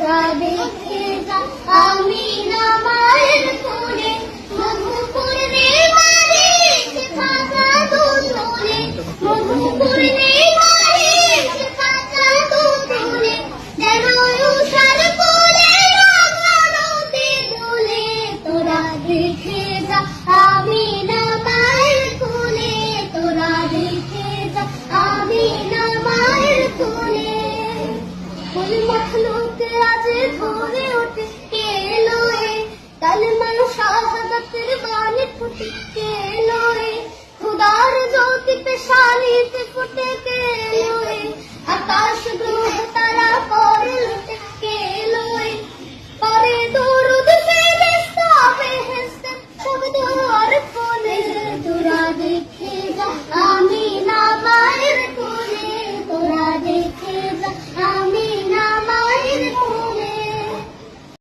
তোরা দেখে যা আমিনা মায়ের কোলে মধুপুরে মারে খাজা দুধরে মধুপুরে মারে খাজা দুধরে যেন উষার কোলে রাঙানোতে দোলে তোরা দেখে যা আমিনা মায়ের কোলে তোরা দেখে যা আমিনা মায়ের কোলে ফুল মখলুকে আজ ধরে ওঠে কে এলো এ কালেমার শাহাদাতের বাণী ফুটে কে এলো এ খুদার জ্যোতি পেশানিতে ফুটে কে এলো এ আকাশ গ্রহ তারা